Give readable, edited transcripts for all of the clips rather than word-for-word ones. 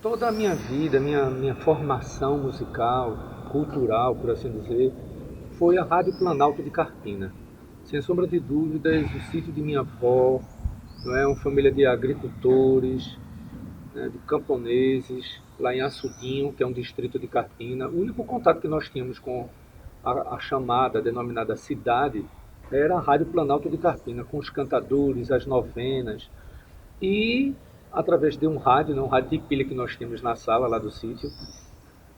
Toda a minha vida, minha formação musical, cultural, por assim dizer, foi a Rádio Planalto de Carpina. Sem sombra de dúvidas, o sítio de minha avó, não é, uma família de agricultores, né, de camponeses, lá em Açudinho, que é um distrito de Carpina. O único contato que nós tínhamos com a chamada, denominada cidade, era a Rádio Planalto de Carpina, com os cantadores, as novenas, e através de um rádio, né, um rádio de pilha que nós tínhamos na sala lá do sítio,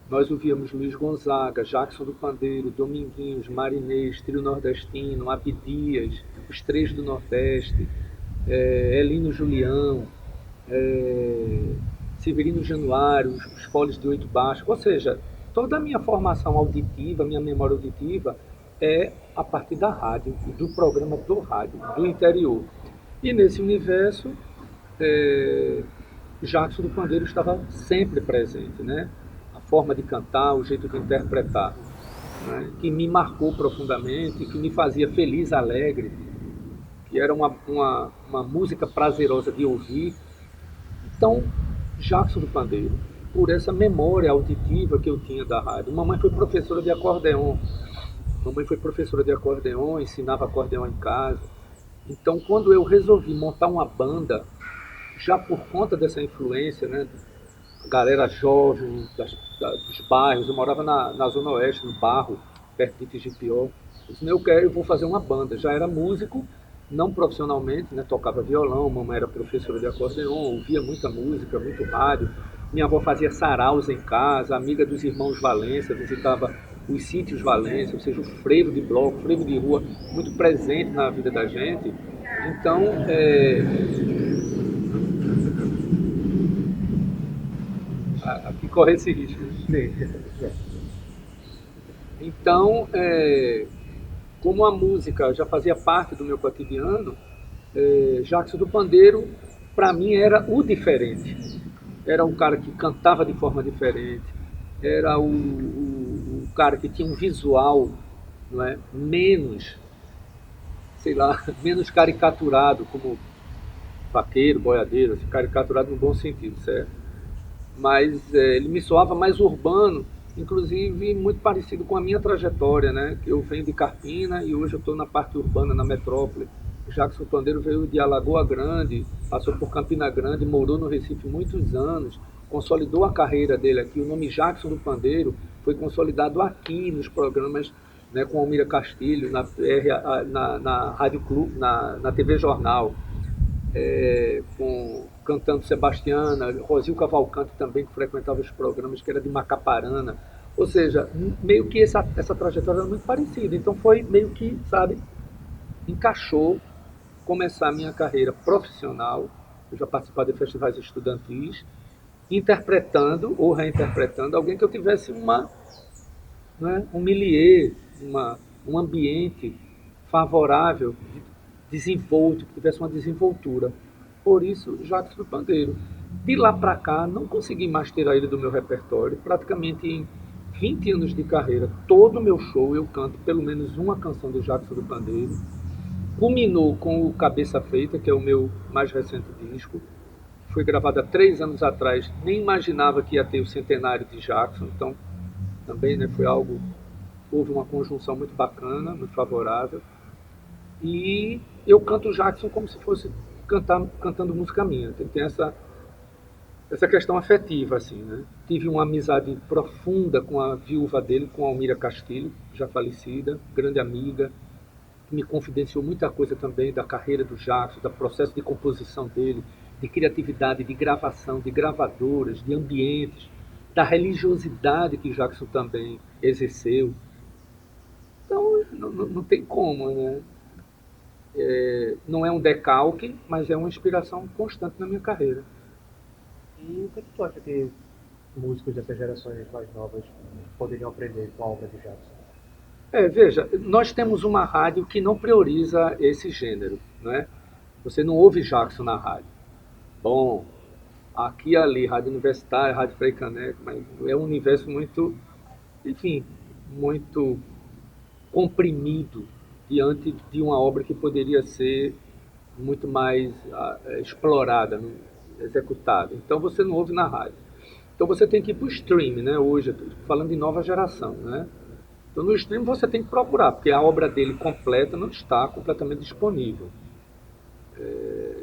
nós ouvíamos Luiz Gonzaga, Jackson do Pandeiro, Dominguinhos, Marinês, Trio Nordestino, Abdias, os Três do Nordeste, Elino Julião, eh, Severino Januário, os Foles de Oito Baixo. Ou seja, toda a minha formação auditiva, minha memória auditiva é a partir da rádio, do programa do rádio, do interior. E nesse universo, é, Jackson do Pandeiro estava sempre presente, né? A forma de cantar, o jeito de interpretar, né? Que me marcou profundamente, que me fazia feliz, alegre, que era uma música prazerosa de ouvir. Então, Jackson do Pandeiro, por essa memória auditiva que eu tinha da rádio. Mamãe foi professora de acordeon, ensinava acordeon em casa. Então, quando eu resolvi montar uma banda, já por conta dessa influência, né, galera jovem dos bairros, eu morava na Zona Oeste, no Barro, perto de Tigipió. Eu disse, eu vou fazer uma banda. Já era músico, não profissionalmente, né, tocava violão, mamãe era professora de acordeon, ouvia muita música, muito rádio. Minha avó fazia saraus em casa, amiga dos irmãos Valência, visitava os sítios Valência, ou seja, o frevo de bloco, o frevo de rua, muito presente na vida da gente. Então, aqui corre esse risco. Sim. Então, como a música já fazia parte do meu cotidiano, Jackson do Pandeiro, para mim, era o diferente. Era um cara que cantava de forma diferente, era o cara que tinha um visual, não é, menos, sei lá, menos caricaturado, como vaqueiro, boiadeiro, assim, caricaturado no bom sentido, certo? Mas ele me soava mais urbano, inclusive muito parecido com a minha trajetória, né? Que eu venho de Carpina e hoje eu estou na parte urbana, na metrópole. Jackson Pandeiro veio de Alagoa Grande, passou por Campina Grande, morou no Recife muitos anos, consolidou a carreira dele aqui. O nome Jackson do Pandeiro foi consolidado aqui nos programas, né, com Almira Castilho, na Rádio Clube, na TV Jornal, com Cantando Sebastiana, Rosil Cavalcante também, que frequentava os programas, que era de Macaparana. Ou seja, meio que essa trajetória era muito parecida. Então foi meio que, sabe, encaixou começar a minha carreira profissional. Eu já participava de festivais estudantis, interpretando ou reinterpretando alguém que eu tivesse né, um milieu, um ambiente favorável, desenvolto, que tivesse uma desenvoltura. Por isso, Jacques do Pandeiro. De lá para cá, não consegui mais tirar ele do meu repertório. Praticamente em 20 anos de carreira, todo o meu show eu canto pelo menos uma canção do Jacques do Pandeiro. Culminou com o Cabeça Feita, que é o meu mais recente disco. Foi gravado há 3 anos atrás, nem imaginava que ia ter o centenário de Jackson, então também, né, foi algo, houve uma conjunção muito bacana, muito favorável. E eu canto Jackson como se fosse cantando música minha. Tem essa questão afetiva, assim, né? Tive uma amizade profunda com a viúva dele, com a Almira Castilho, já falecida, grande amiga, que me confidenciou muita coisa também da carreira do Jackson, do processo de composição dele, de criatividade, de gravação, de gravadoras, de ambientes, da religiosidade que Jackson também exerceu. Então, não tem como, né? Não é um decalque, mas é uma inspiração constante na minha carreira. E o que tu acha que músicos dessas gerações mais novas poderiam aprender com a obra de Jackson? Veja, nós temos uma rádio que não prioriza esse gênero, né? Você não ouve Jackson na rádio. Bom, aqui e ali, rádio universitária, rádio Frei Caneco, mas é um universo muito, enfim, muito comprimido diante de uma obra que poderia ser muito mais explorada, executada. Então você não ouve na rádio. Então você tem que ir para o stream, né? Hoje, eu tô falando de nova geração, né? Então no stream você tem que procurar, porque a obra dele completa não está completamente disponível.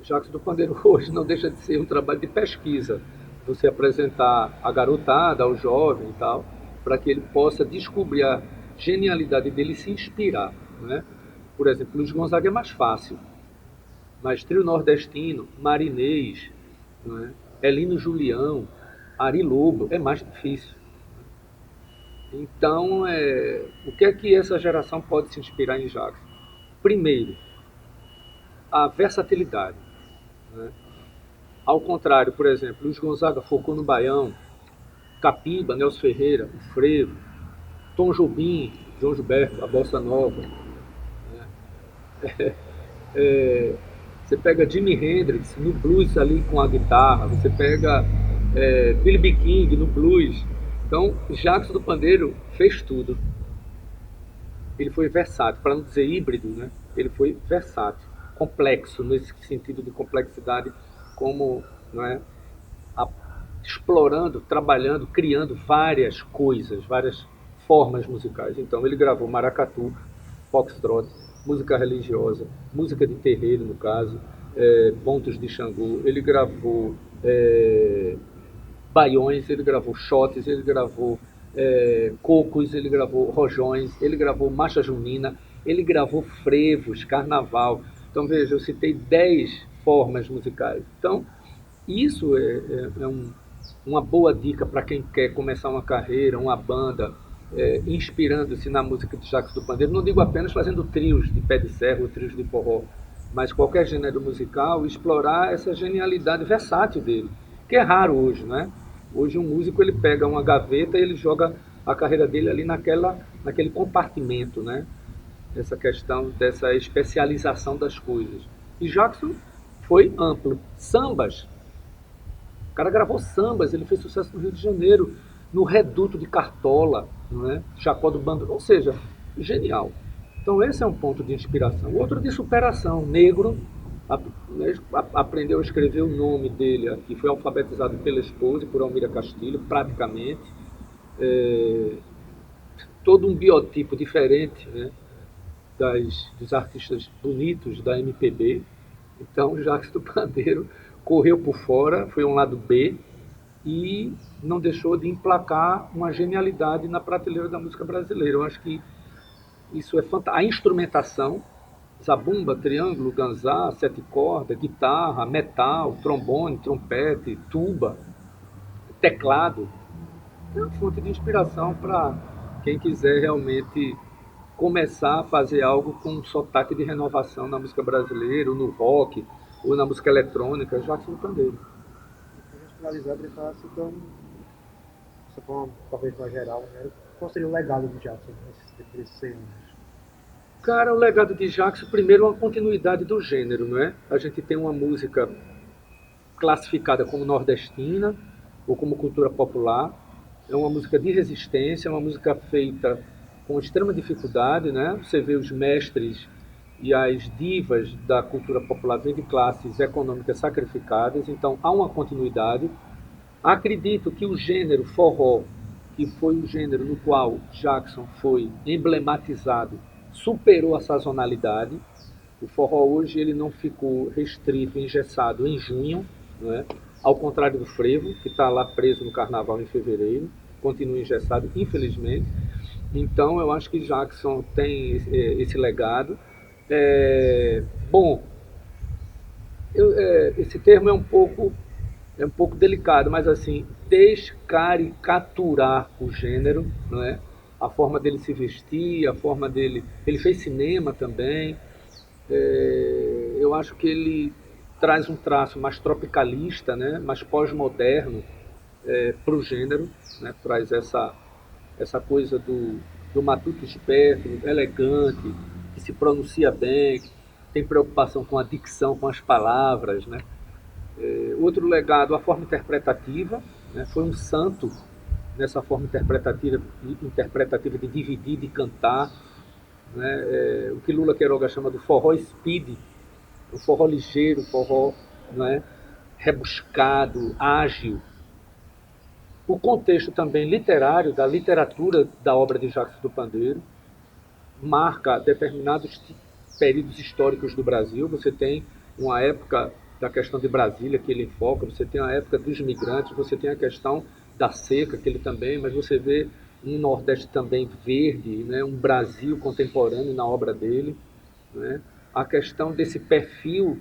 Jacques do Pandeiro hoje não deixa de ser um trabalho de pesquisa. Você apresentar a garotada, ao jovem e tal, para que ele possa descobrir a genialidade dele e se inspirar. Né? Por exemplo, Luiz Gonzaga é mais fácil, mas Trio Nordestino, Marinês, né? Elino Julião, Ari Lobo, é mais difícil. Então, o que é que essa geração pode se inspirar em Jacques? Primeiro, a versatilidade. Né? Ao contrário, por exemplo, Luiz Gonzaga focou no baião, Capiba, Nelson Ferreira, o frevo, Tom Jobim, João Gilberto, a bossa nova. É, você pega Jimi Hendrix no blues ali com a guitarra, você pega B.B. King no blues. Então, Jacques do Pandeiro fez tudo. Ele foi versátil, para não dizer híbrido, né? Ele foi versátil, complexo, nesse sentido de complexidade, como, não é, a, explorando, trabalhando, criando várias coisas, várias formas musicais. Então ele gravou maracatu, foxtrot, música religiosa, música de terreiro no caso, pontos de Xangô, ele gravou baiões, ele gravou shotes, ele gravou cocos, ele gravou rojões, ele gravou marcha junina, ele gravou frevos, carnaval. Então veja, eu citei 10 formas musicais. Então isso uma boa dica para quem quer começar uma carreira, uma banda, inspirando-se na música de Jacques do Pandeiro. Não digo apenas fazendo trios de pé de serra ou trios de forró, mas qualquer gênero musical, explorar essa genialidade versátil dele, que é raro hoje, né? Hoje um músico ele pega uma gaveta e ele joga a carreira dele ali naquele compartimento, né? Essa questão dessa especialização das coisas. E Jackson foi amplo. Sambas, o cara gravou sambas, ele fez sucesso no Rio de Janeiro, no Reduto de Cartola, não é? Chacó do Bando, ou seja, genial. Então esse é um ponto de inspiração. Outro de superação, negro, aprendeu a escrever o nome dele aqui, foi alfabetizado pela esposa e por Almira Castilho, praticamente. É, todo um biotipo diferente, né, dos artistas bonitos da MPB. Então Jacques do Pandeiro correu por fora, foi um lado B e não deixou de emplacar uma genialidade na prateleira da música brasileira. Eu acho que isso é fantástico. A instrumentação, zabumba, triângulo, ganzá, sete cordas, guitarra, metal, trombone, trompete, tuba, teclado, é uma fonte de inspiração para quem quiser realmente começar a fazer algo com um sotaque de renovação na música brasileira, ou no rock, ou na música eletrônica, Jackson Pandeiro. Para a gente finalizar, ele fala assim, então, essa forma talvez mais geral, né? Qual seria o legado do Jackson nesses 100 anos? Cara, o legado de Jackson, primeiro, é uma continuidade do gênero, não é? A gente tem uma música classificada como nordestina ou como cultura popular. É uma música de resistência, é uma música feita com extrema dificuldade, né? Você vê os mestres e as divas da cultura popular vêm de classes econômicas sacrificadas, então há uma continuidade. Acredito que o gênero forró, que foi o gênero no qual Jackson foi emblematizado, superou a sazonalidade. O forró hoje ele não ficou restrito, engessado em junho, né? Ao contrário do frevo, que está lá preso no carnaval em fevereiro, continua engessado, infelizmente. Então eu acho que Jackson tem esse legado. Bom, esse termo é um pouco delicado, mas assim, descaricaturar o gênero, não é? A forma dele se vestir, a forma dele. Ele fez cinema também. Eu acho que ele traz um traço mais tropicalista, né? Mais pós-moderno para o gênero, né? Traz essa coisa do matuto esperto, elegante, que se pronuncia bem, que tem preocupação com a dicção, com as palavras, né? Outro legado, a forma interpretativa, né? Foi um santo nessa forma interpretativa de dividir, de cantar, né? O que Lula Queiroga chama do forró speed, o forró ligeiro, o forró, né, rebuscado, ágil. o contexto também literário, da literatura da obra de Jacques do Pandeiro, marca determinados períodos históricos do Brasil. Você tem uma época da questão de Brasília, que ele enfoca, você tem a época dos imigrantes, você tem a questão da seca, que ele também, mas você vê um Nordeste também verde, né? Um Brasil contemporâneo na obra dele. Né? A questão desse perfil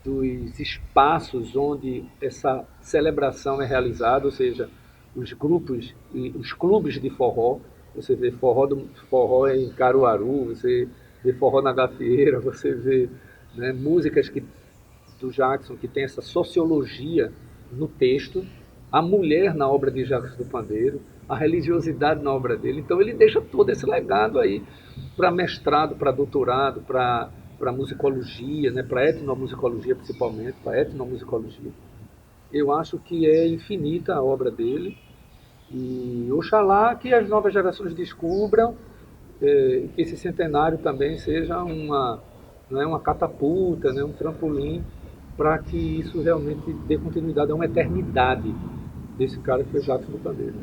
dos espaços onde essa celebração é realizada, ou seja, os grupos e os clubes de forró. Você vê forró em Caruaru, você vê forró na Gafieira, você vê, né, músicas do Jackson que tem essa sociologia no texto, a mulher na obra de Jacques do Pandeiro, a religiosidade na obra dele. Então ele deixa todo esse legado aí para mestrado, para doutorado, para musicologia, né, para etnomusicologia principalmente, para etnomusicologia. Eu acho que é infinita a obra dele e oxalá que as novas gerações descubram, que esse centenário também seja não é, uma catapulta, né, um trampolim para que isso realmente dê continuidade a uma eternidade desse cara que foi Jacques do Pandeiro.